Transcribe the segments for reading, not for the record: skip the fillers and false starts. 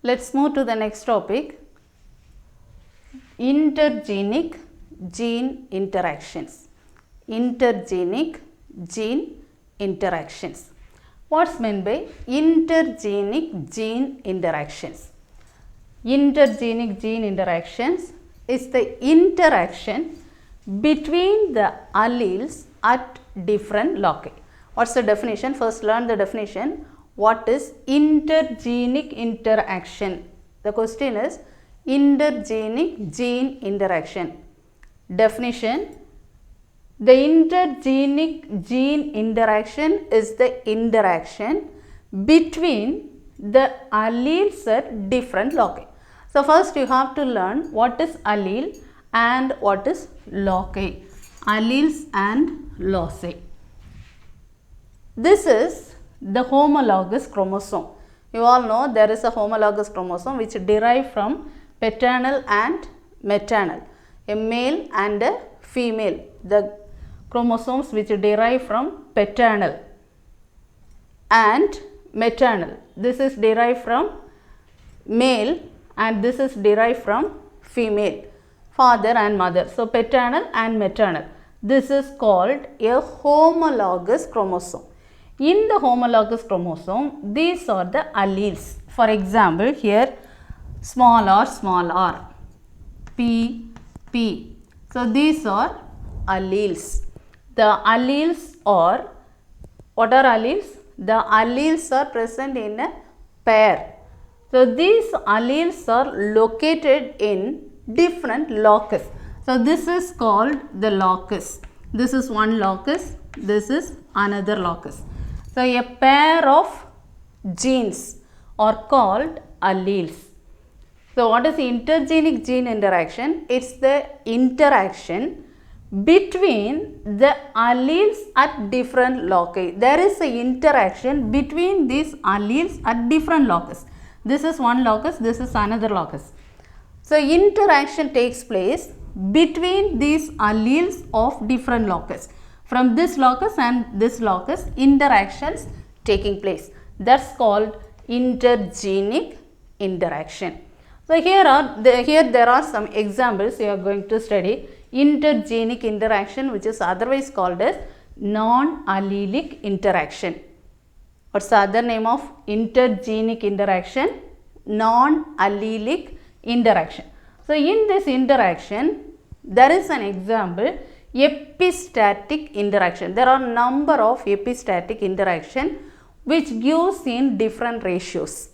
Let's move to the next topic, intergenic gene interactions. Intergenic gene interactions. What's meant by intergenic gene interactions? Intergenic gene interactions is the interaction between the alleles at different loci. What's the definition? First learn the definition. What is intergenic interaction? The question is intergenic gene interaction. Definition: the intergenic gene interaction is the interaction between the alleles at different loci. So first you have to learn what is allele and what is loci. Alleles and loci. This is the homologous chromosome. You all know there is a homologous chromosome which derive from paternal and maternal, a male and a female. The chromosomes which derive from paternal and maternal. This is derived from male and this is derived from female, father and mother. So paternal and maternal. This is called a homologous chromosome. In the homologous chromosome, these are the alleles. For example, here small r, p, p. So these are alleles. The alleles are, what are alleles? The alleles are present in a pair. So these alleles are located in different locus. So this is called the locus. This is one locus, this is another locus. So a pair of genes are called alleles. So what is the intergenic gene interaction? It's the interaction between the alleles at different loci. There is an interaction between these alleles at different locus. This is one locus, this is another locus. So interaction takes place between these alleles of different locus. From this locus and this locus, interactions taking place. That's called intergenic interaction. So here there are some examples you are going to study. Intergenic interaction, which is otherwise called as non-allelic interaction. What's the other name of intergenic interaction? Non-allelic interaction. So in this interaction, there is an example, epistatic interaction. There are number of epistatic interaction which gives in different ratios.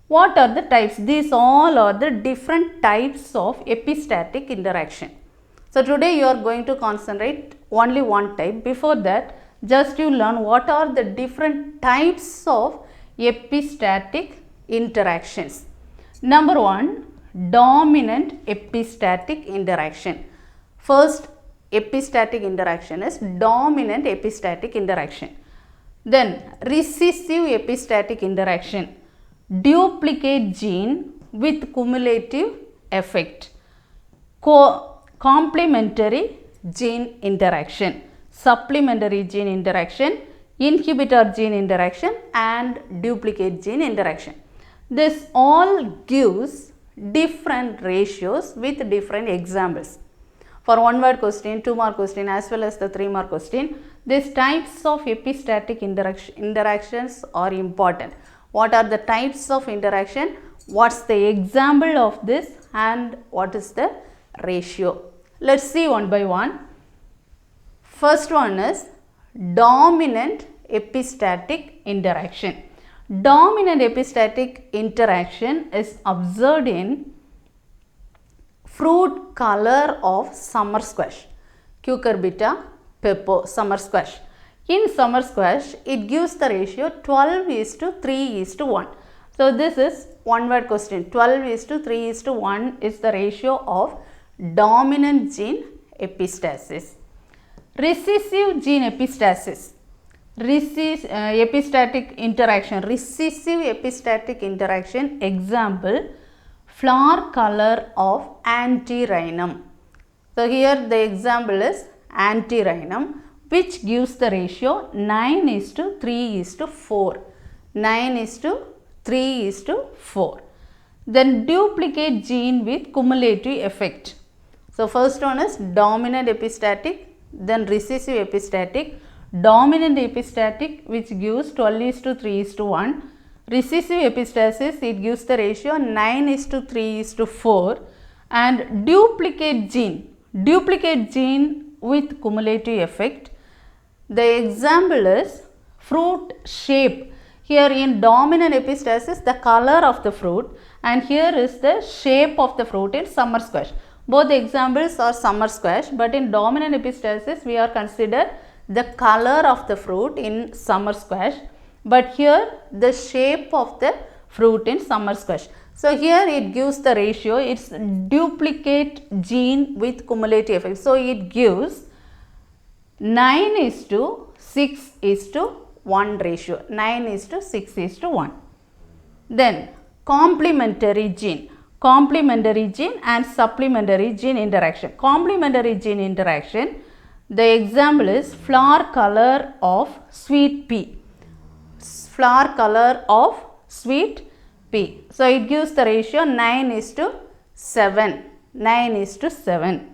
What are the types? These all are the different types of epistatic interaction. So today you are going to concentrate only one type. Before that, just you learn what are the different types of epistatic interactions. Number one, dominant epistatic interaction. First epistatic interaction is dominant epistatic interaction. Then recessive epistatic interaction, duplicate gene with cumulative effect. Complementary gene interaction, supplementary gene interaction, inhibitor gene interaction and duplicate gene interaction. This all gives different ratios with different examples. For 1 word question, 2 mark question as well as the 3 mark question, these types of epistatic interactions are important. What are the types of interaction? What's the example of this and what is the ratio? Let's see one by one. First one is dominant epistatic interaction. Dominant epistatic interaction is observed in fruit color of summer squash, cucurbita, pepper, summer squash. In summer squash, it gives the ratio 12:3:1. So this is 1 word question. 12:3:1 is the ratio of dominant gene epistasis. Recessive gene epistasis. Epistatic interaction. Recessive epistatic interaction. Example, flower color of Antirrhinum. So here the example is Antirrhinum, which gives the ratio 9:3:4. 9:3:4. Then duplicate gene with cumulative effect. So first one is dominant epistatic, then recessive epistatic, dominant epistatic which gives 12:3:1, recessive epistasis it gives the ratio 9:3:4, and duplicate gene with cumulative effect. The example is fruit shape. Here in dominant epistasis the color of the fruit, and here is the shape of the fruit in summer squash. Both examples are summer squash, but in dominant epistasis we are consider the color of the fruit in summer squash, but here the shape of the fruit in summer squash. So here it gives the ratio, it's duplicate gene with cumulative effect. So it gives 9:6:1 ratio, 9:6:1. Then complementary gene and supplementary gene interaction. Complementary gene interaction, the example is flower color of sweet pea. Flower color of sweet pea. So it gives the ratio 9:7. 9:7.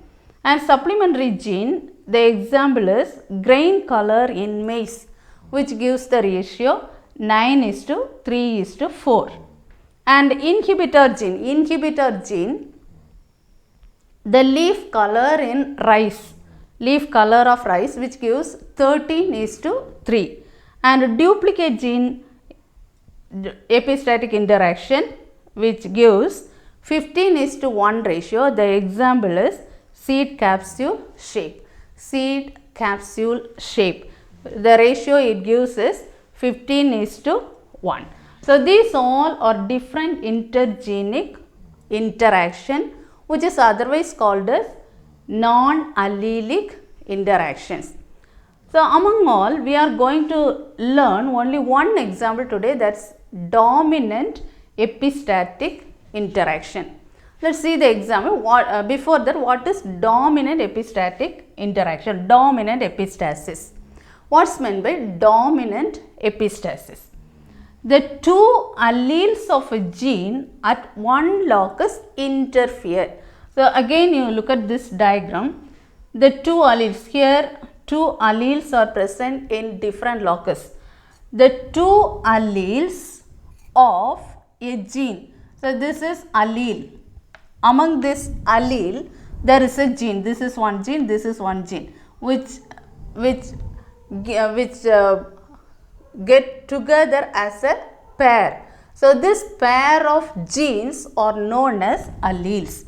And supplementary gene, the example is grain color in maize, which gives the ratio 9:3:4. And inhibitor gene, the leaf color in rice, which gives 13:3. And duplicate gene epistatic interaction which gives 15:1 ratio. The example is seed capsule shape. The ratio it gives is 15:1. So these all are different intergenic interaction which is otherwise called as non-allelic interactions. So among all we are going to learn only one example today, that's dominant epistatic interaction. Let's see the example. Before that, what is dominant epistatic interaction? Dominant epistasis. What's meant by dominant epistasis? The two alleles of a gene at one locus interfere. So again you look at this diagram. The two alleles here, two alleles are present in different locus. The two alleles of a gene. So this is allele. Among this allele there is a gene. This is one gene, this is one gene, which get together as a pair. So this pair of genes are known as alleles.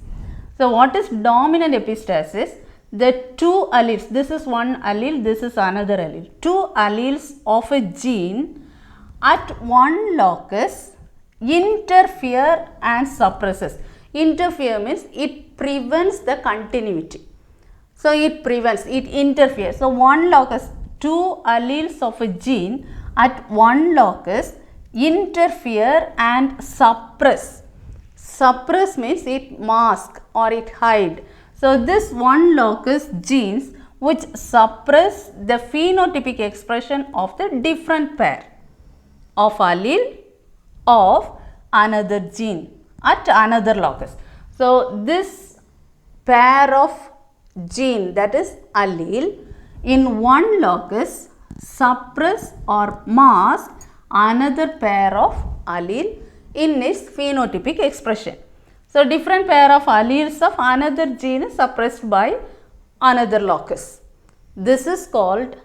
So what is dominant epistasis? The two alleles, this is one allele, this is another allele. Two alleles of a gene at one locus interfere and suppresses. Interfere means it prevents the continuity. So it interferes. So one locus, two alleles of a gene at one locus interfere and suppress. Suppress means it mask or it hide. So this one locus genes which suppress the phenotypic expression of the different pair of allele of another gene at another locus. So this pair of gene, that is allele, in one locus suppress or mask another pair of allele in its phenotypic expression. So different pair of alleles of another gene is suppressed by another locus. This is called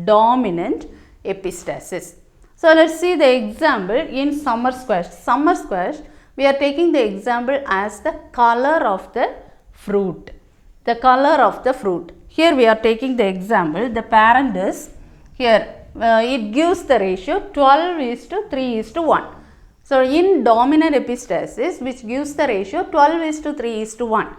dominant epistasis. So let's see the example in summer squash. Summer squash, we are taking the example as the color of the fruit. The color of the fruit. Here we are taking the example, the parent is here, it gives the ratio 12:3:1. So in dominant epistasis, which gives the ratio 12:3:1.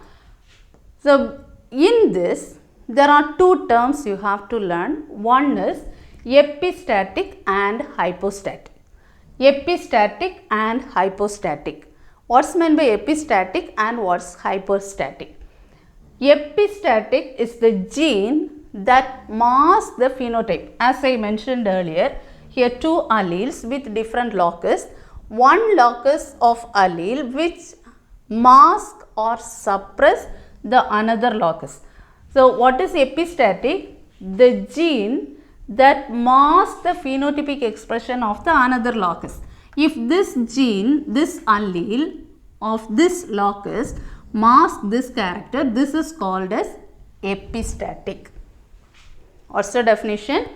So in this, there are two terms you have to learn. One is epistatic and hypostatic. Epistatic and hypostatic. What's meant by epistatic and what's hypostatic? Epistatic is the gene that masks the phenotype. As I mentioned earlier, here two alleles with different locus. one locus of allele which mask or suppress the another locus. So, what is epistatic? The gene that masks the phenotypic expression of the another locus. If this gene, this allele of this locus masks this character, this is called as epistatic. What's the definition?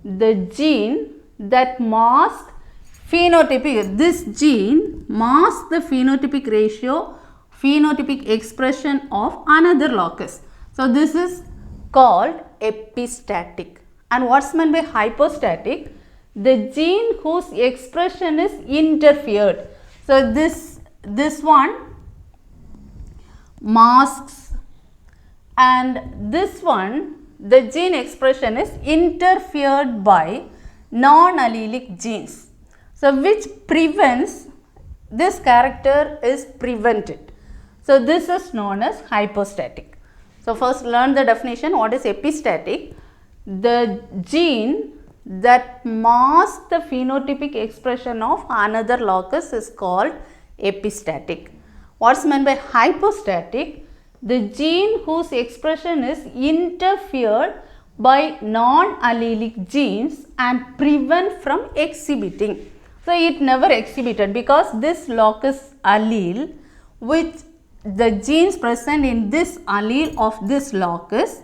The gene that masks phenotypic, this gene masks the phenotypic ratio, phenotypic expression of another locus. So, this is called epistatic. And what's meant by hypostatic? The gene whose expression is interfered. So, this one masks, and this one, the gene expression is interfered by non-allelic genes. So, which prevents, this character is prevented. So, this is known as hypostatic. So, first learn the definition. What is epistatic? The gene that masks the phenotypic expression of another locus is called epistatic. What's meant by hypostatic? The gene whose expression is interfered by non-allelic genes and prevent from exhibiting. So, it never exhibited because this locus allele, which the genes present in this allele of this locus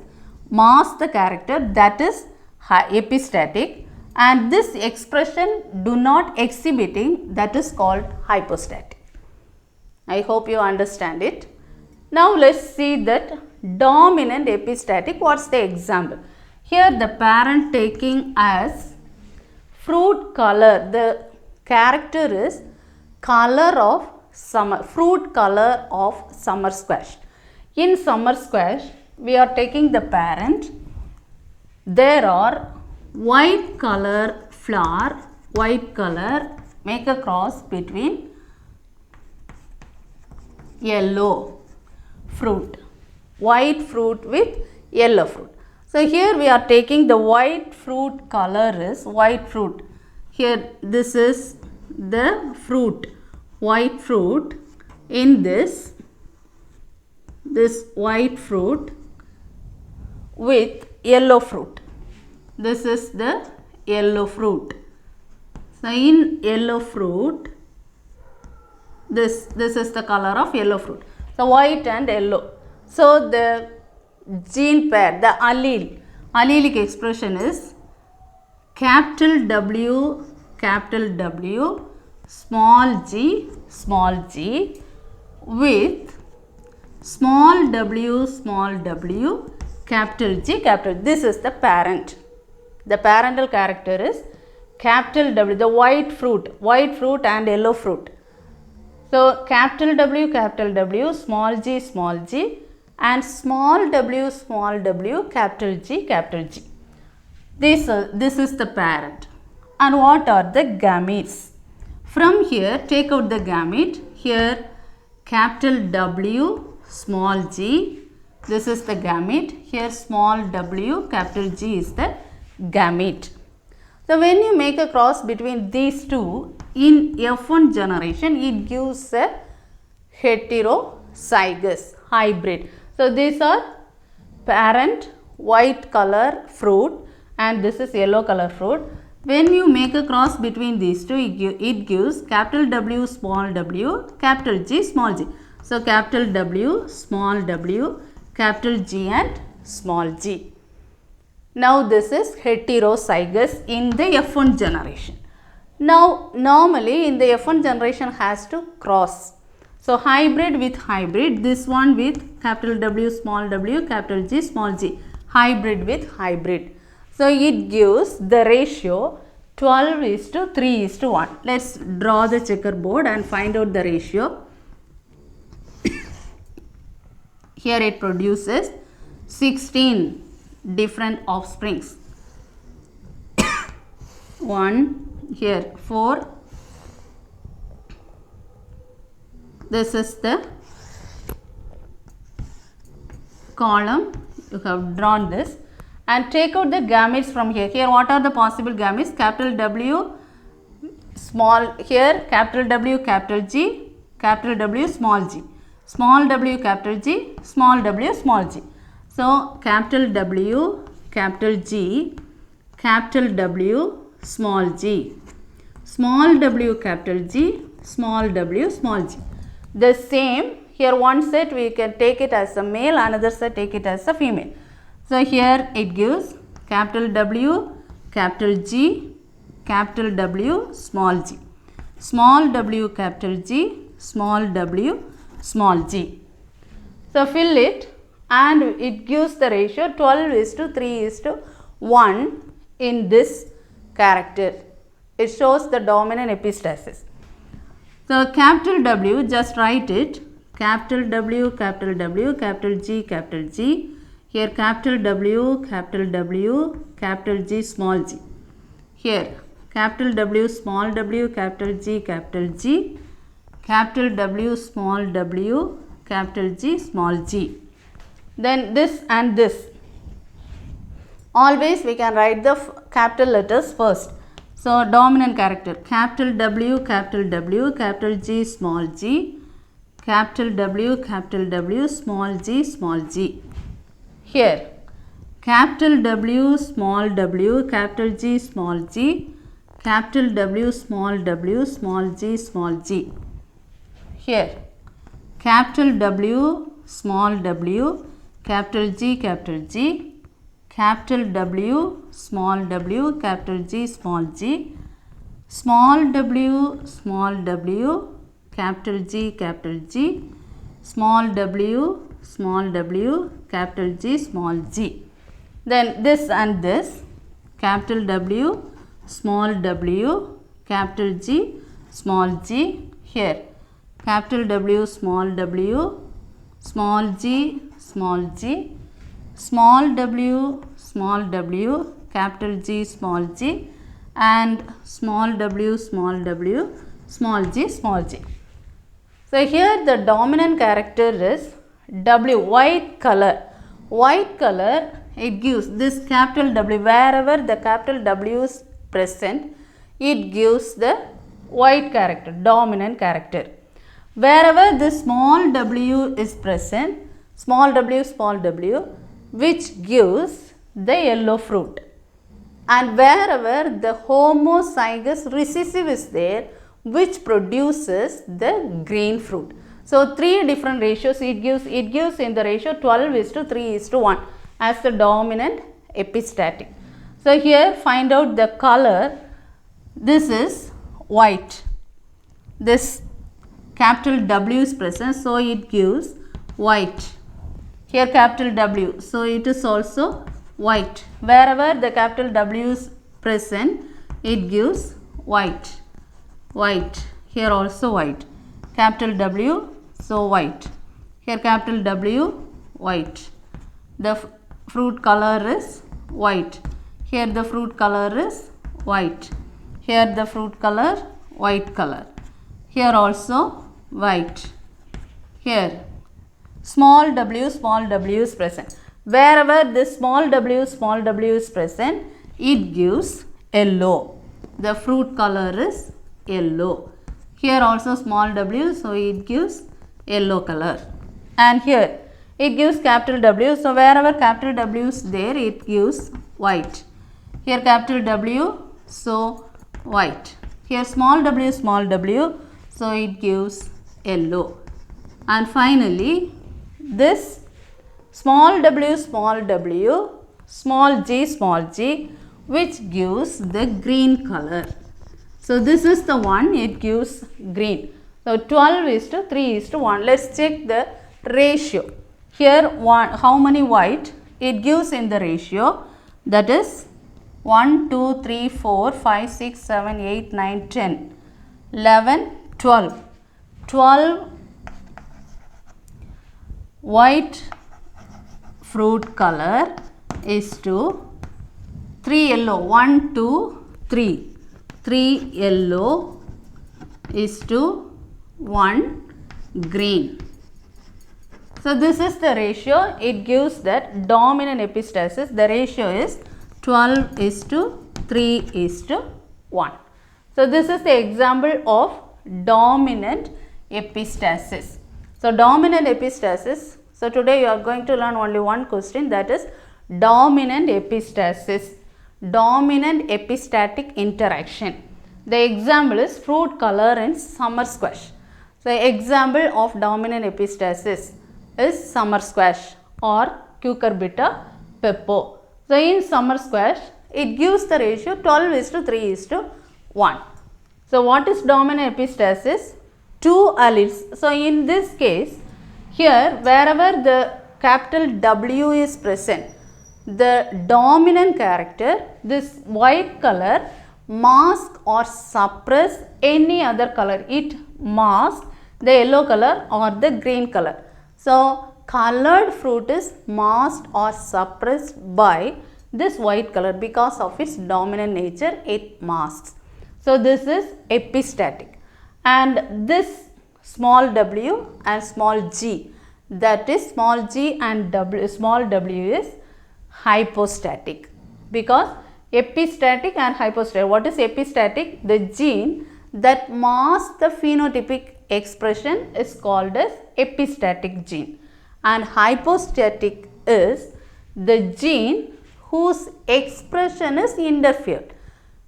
mask the character, that is epistatic, and this expression do not exhibiting, that is called hypostatic. I hope you understand it. Now, let us see that dominant epistatic. What is the example? Here the parent taking as fruit color, the character is color of summer, fruit color of summer squash. In summer squash, we are taking the parent. There are white color flower, white color, make a cross between yellow fruit, white fruit with yellow fruit. So, here we are taking the white fruit color is white fruit. Here this is the fruit, white fruit. In this white fruit with yellow fruit. This is the yellow fruit. So, in yellow fruit, this is the color of yellow fruit. So, white and yellow. So, the gene pair, the allelic expression is capital W, small g, with small w, capital G, capital. This is the parent. The parental character is capital W, the white fruit and yellow fruit. So, capital W, small g, and small w, capital G. This is the parent. And what are the gametes? From here, take out the gamete. Here, capital W, small g, this is the gamete. Here, small w, capital G is the gamete. So, when you make a cross between these two in F1 generation, it gives a heterozygous hybrid. So, these are parent white color fruit and this is yellow color fruit. When you make a cross between these two, it gives capital W, capital G, small g. So, capital W, capital G and small g. Now, this is heterozygous in the F1 generation. Now, normally in the F1 generation has to cross. So, hybrid with hybrid, this one with capital W, capital G, small g, hybrid with hybrid. So, it gives the ratio 12:3:1. Let us draw the checkerboard and find out the ratio. Here it produces 16 different offsprings. 1, here 4. This is the column, you have drawn this. And take out the gametes from here. Here what are the possible gametes? Capital W, small, here capital W, capital G, capital W, small g, small w, capital G, small w, small g. So, capital W, capital G, capital W, small g, small w, capital G, small w, small g. The same, here one set we can take it as a male, another set take it as a female. So, here it gives capital W, capital G, capital W, small g, small w, capital G, small w, small g. So, fill it and it gives the ratio 12:3:1 in this character. It shows the dominant epistasis. So, capital W, just write it, capital W, capital W, capital G, capital G. Here capital W, capital W, capital G, small g. Here capital W, small w, capital G, capital G, capital W, small w, capital G, small g. Then this and this. Always we can write the capital letters first. So, dominant character, capital W, capital W, capital G, small g, capital W, small g, small g. Here, capital W, small w, capital G, small g, capital W, small g, small g. Here, capital W, small w, capital G, capital G, capital W, small w, capital G, small g, small w, capital G, small w, capital G, small g. Then this and this, capital W, small w, capital G, small g. Here, capital W, small g, small g, small w, capital G, small g, and small w, small g, small g. So, here the dominant character is W, white color. White color, it gives this capital W, wherever the capital W is present, it gives the white character, dominant character. Wherever the small w is present, small w, which gives the yellow fruit. And wherever the homozygous recessive is there, which produces the green fruit. So, three different ratios it gives in the ratio 12:3:1 as the dominant epistatic. So, here find out the color. This is white. This capital W is present, so it gives white. Here capital W, so it is also white. Wherever the capital W is present, it gives white. White. Here also white. Capital W, so white. Here capital W, white. The fruit color is white. Here the fruit color is white. Here the fruit color, white color. Here also white. Here small w is present. Wherever this small w is present, it gives yellow. The fruit color is yellow. Here also small w, so it gives yellow color. And here it gives capital W, so wherever capital W is there, it gives white. Here capital W, so white. Here small w, so it gives yellow. And finally, this small w, small g, which gives the green color. So, this is the one, it gives green. So, 12:3:1. Let's check the ratio. Here, how many white it gives in the ratio, that is 1, 2, 3, 4, 5, 6, 7, 8, 9, 10, 11, 12. 12 white fruit color is to 3 yellow. 1, 2, 3. 3 yellow is to 1 green. So, this is the ratio. It gives that dominant epistasis. The ratio is 12:3:1. So this is the example of dominant epistasis. So dominant epistasis. So today you are going to learn only one question, that is dominant epistasis, dominant epistatic interaction. The example is fruit color in summer squash. So example of dominant epistasis is summer squash or cucurbita pepo. So in summer squash, it gives the ratio 12:3:1. So what is dominant epistasis? Two alleles. So in this case, here wherever the capital W is present, the dominant character, this white color, mask or suppress any other color. It masks the yellow color or the green color. So colored fruit is masked or suppressed by this white color because of its dominant nature, it masks. So this is epistatic, and this small w and small g, that is small g and small w is hypostatic, because epistatic and hypostatic. What is epistatic? The gene that masks the phenotypic expression is called as epistatic gene, and hypostatic is the gene whose expression is interfered.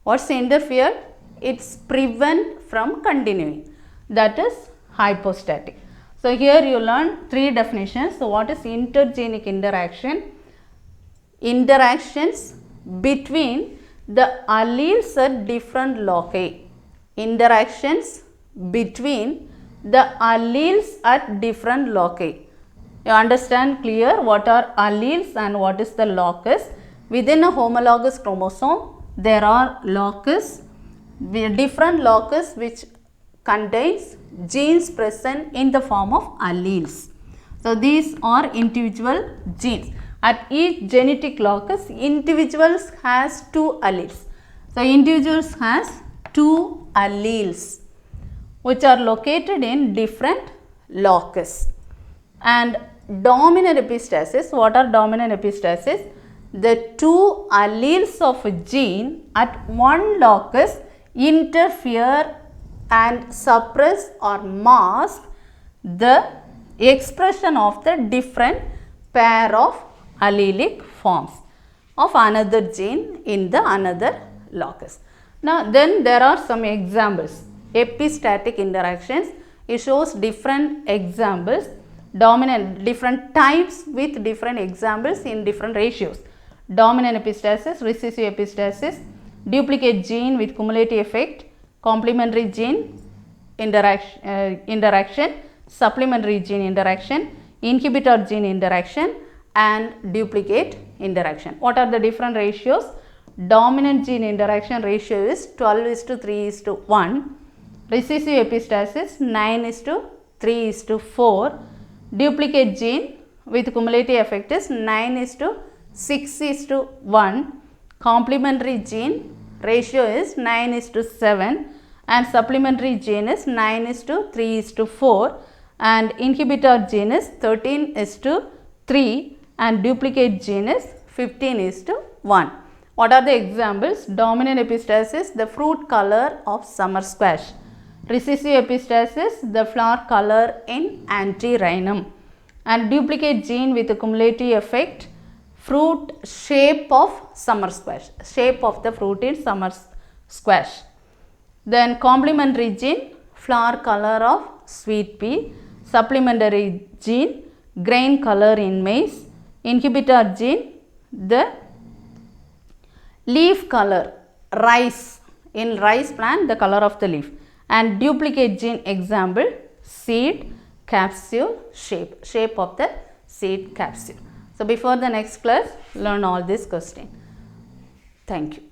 What's interfered? It's prevent from continuing. That is hypostatic. So here you learn three definitions. So what is intergenic interaction? Interactions between the alleles at different loci. Interactions between the alleles at different loci. You understand clear what are alleles and what is the locus? Within a homologous chromosome, there are locus, different locus which contains genes present in the form of alleles. So these are individual genes. At each genetic locus, individuals has two alleles. So individuals has two alleles which are located in different locus. And dominant epistasis, what are dominant epistasis? The two alleles of a gene at one locus interfere and suppress or mask the expression of the different pair of allelic forms of another gene in the another locus. Now then there are some examples. Epistatic interactions, it shows different examples, dominant different types with different examples in different ratios. Dominant epistasis, recessive epistasis, duplicate gene with cumulative effect, complementary gene interaction, supplementary gene interaction, inhibitor gene interaction, and duplicate interaction. What are the different ratios? Dominant gene interaction ratio is 12:3:1. Recessive epistasis 9:3:4. Duplicate gene with cumulative effect is 9:6:1. Complementary gene ratio is 9:7, and supplementary gene is 9:3:4, and inhibitor gene is 13:3, and duplicate gene is 15:1. What are the examples? Dominant epistasis, the fruit color of summer squash. Recessive epistasis, the flower color in Antirrhinum. And duplicate gene with a cumulative effect, fruit shape of summer squash, shape of the fruit in summer squash. Then complementary gene, flower color of sweet pea. Supplementary gene, grain color in maize. Inhibitor gene, the leaf color, rice, in rice plant the color of the leaf. And duplicate gene example, seed, capsule, shape of the seed capsule. So before the next class, learn all this question. Thank you.